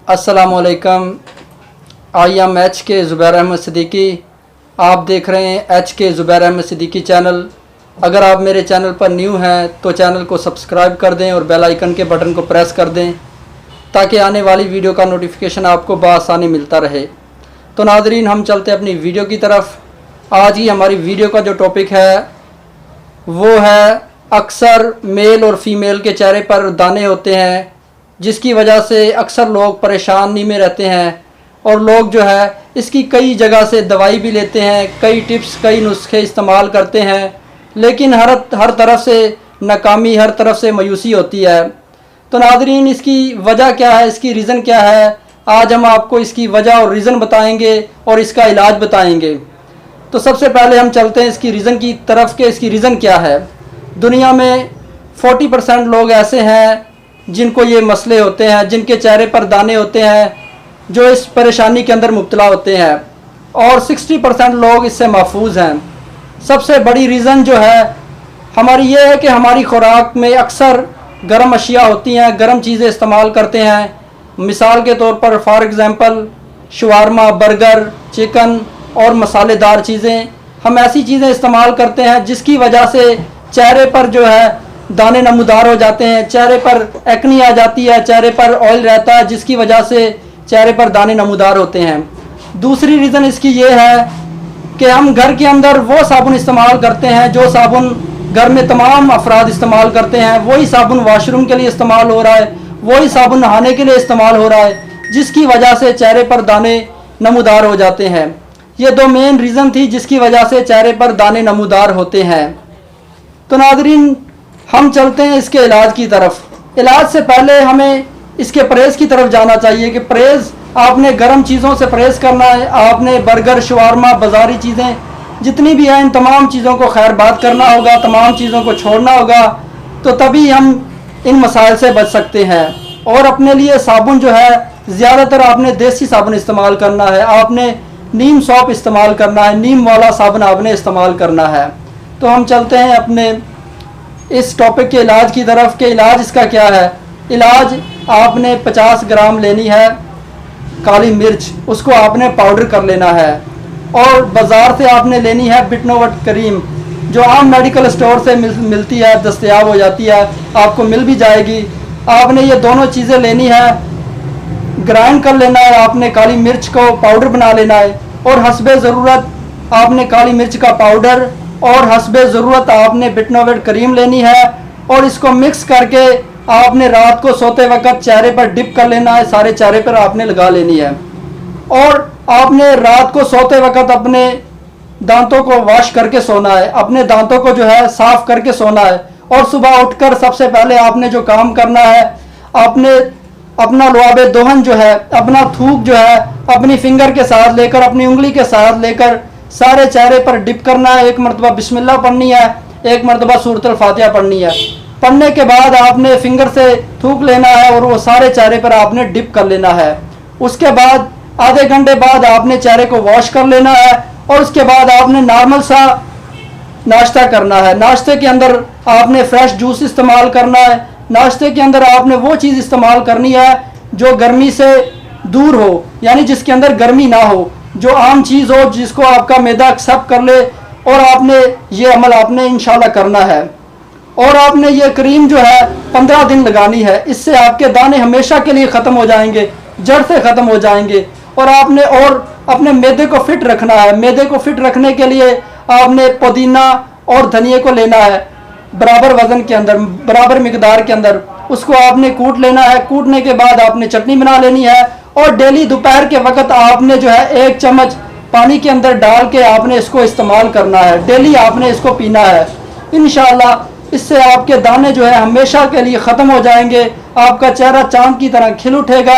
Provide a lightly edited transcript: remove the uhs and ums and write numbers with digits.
अस्सलामुअलैकुम। I am H के ज़ुबैर अहमद सिद्दीकी। आप देख रहे हैं एच के ज़ुबैर अहमद सिद्दीकी चैनल। अगर आप मेरे चैनल पर न्यू हैं तो चैनल को सब्सक्राइब कर दें और बेल आइकन के बटन को प्रेस कर दें ताकि आने वाली वीडियो का नोटिफिकेशन आपको बआसानी मिलता रहे। तो नाज़रीन, हम चलते हैं अपनी वीडियो की तरफ। आज ही हमारी वीडियो का जो टॉपिक है वो है अक्सर मेल और फीमेल के चेहरे पर दाने होते हैं, जिसकी वजह से अक्सर लोग परेशानी में रहते हैं और लोग जो है इसकी कई जगह से दवाई भी लेते हैं, कई टिप्स कई नुस्खे इस्तेमाल करते हैं, लेकिन हर तरफ से नाकामी, हर तरफ से मायूसी होती है। तो नाज़रीन, इसकी वजह क्या है, इसकी रीज़न क्या है, आज हम आपको इसकी वजह और रीज़न बताएंगे और इसका इलाज बताएंगे। तो सबसे पहले हम चलते हैं इसकी रीज़न की तरफ के इसकी रीज़न क्या है। दुनिया में 40% लोग ऐसे हैं जिनको ये मसले होते हैं, जिनके चेहरे पर दाने होते हैं, जो इस परेशानी के अंदर मुब्तला होते हैं, और 60% लोग इससे महफूज हैं। सबसे बड़ी रीज़न जो है हमारी ये है कि हमारी खुराक में अक्सर गर्म अशिया होती हैं, गर्म चीज़ें इस्तेमाल करते हैं। मिसाल के तौर पर for example shawarma, burger, chicken और मसालेदार चीज़ें, हम ऐसी चीज़ें इस्तेमाल करते हैं जिसकी वजह से चेहरे पर जो है दाने नमूदार हो जाते हैं, चेहरे पर एक्नी आ जाती है, चेहरे पर ऑयल रहता है, जिसकी वजह से चेहरे पर दाने नमूदार होते हैं। दूसरी रीज़न इसकी ये है कि हम घर के अंदर वो साबुन इस्तेमाल करते हैं जो साबुन घर में तमाम अफराद इस्तेमाल करते हैं। वही साबुन वॉशरूम के लिए इस्तेमाल हो रहा है, वही साबुन नहाने के लिए इस्तेमाल हो रहा है, जिसकी वजह से चेहरे पर दाने नमूदार हो जाते हैं। ये दो मेन रीज़न थी जिसकी वजह से चेहरे पर दाने नमूदार होते हैं। तो नाज़रीन, हम चलते हैं इसके इलाज की तरफ। इलाज से पहले हमें इसके परहेज़ की तरफ जाना चाहिए कि परहेज़ आपने गर्म चीज़ों से परहेज़ करना है। आपने बर्गर, शवारमा, बाज़ारी चीज़ें जितनी भी हैं, इन तमाम चीज़ों को खैरबाद करना होगा, तमाम चीज़ों को छोड़ना होगा, तो तभी हम इन मसाइल से बच सकते हैं। और अपने लिए साबुन जो है ज़्यादातर आपने देसी साबुन इस्तेमाल करना है, आपने नीम सौंप इस्तेमाल करना है, नीम वाला साबुन आपने इस्तेमाल करना है। तो हम चलते हैं अपने इस टॉपिक के इलाज की तरफ कि इलाज इसका क्या है। इलाज आपने 50 ग्राम लेनी है काली मिर्च, उसको आपने पाउडर कर लेना है, और बाज़ार से आपने लेनी है बिटनोवेट क्रीम, जो आम मेडिकल स्टोर से मिलती है, दस्तयाब हो जाती है, आपको मिल भी जाएगी। आपने ये दोनों चीज़ें लेनी है, ग्राइंड कर लेना है, आपने काली मिर्च को पाउडर बना लेना है, और हस्बे ज़रूरत आपने काली मिर्च का पाउडर और हस्बे ज़रूरत आपने बिटनोवेट क्रीम लेनी है, और इसको मिक्स करके आपने रात को सोते वक्त चेहरे पर डिप कर लेना है, सारे चेहरे पर आपने लगा लेनी है। और आपने रात को सोते वक्त अपने दांतों को वॉश करके सोना है, अपने दांतों को जो है साफ़ करके सोना है। और सुबह उठकर सबसे पहले आपने जो काम करना है, आपने अपना लुआबे दोहन जो है, अपना थूक जो है अपनी फिंगर के साथ लेकर, अपनी उंगली के साथ लेकर सारे चेहरे पर डिप करना है। एक मरतबा बिस्मिल्लाह पढ़नी है, एक मरतबा सूरतुल फातिहा पढ़नी है। पढ़ने के बाद आपने फिंगर से थूक लेना है और वो सारे चेहरे पर आपने डिप कर लेना है। उसके बाद आधे घंटे बाद आपने चेहरे को वॉश कर लेना है, और उसके बाद आपने नॉर्मल सा नाश्ता करना है। नाश्ते के अंदर आपने फ्रेश जूस इस्तेमाल करना है। नाश्ते के अंदर आपने वो चीज़ इस्तेमाल करनी है जो गर्मी से दूर हो, यानी जिसके अंदर गर्मी ना हो, जो आम चीज़ हो, जिसको आपका मैदा एक्सेप्ट कर ले। और आपने ये अमल आपने इंशाल्लाह करना है। और आपने ये क्रीम जो है 15 दिन लगानी है। इससे आपके दाने हमेशा के लिए ख़त्म हो जाएंगे, जड़ से ख़त्म हो जाएंगे। और आपने और अपने मैदे को फिट रखना है। मैदे को फिट रखने के लिए आपने पुदीना और धनिया को लेना है बराबर वज़न के अंदर, बराबर मिकदार के अंदर। उसको आपने कूट लेना है। कूटने के बाद आपने चटनी बना लेनी है, और डेली दोपहर के वक्त आपने जो है 1 चम्मच पानी के अंदर डाल के आपने इसको इस्तेमाल करना है। डेली आपने इसको पीना है। इंशाअल्लाह इससे आपके दाने जो है हमेशा के लिए ख़त्म हो जाएंगे। आपका चेहरा चांद की तरह खिल उठेगा।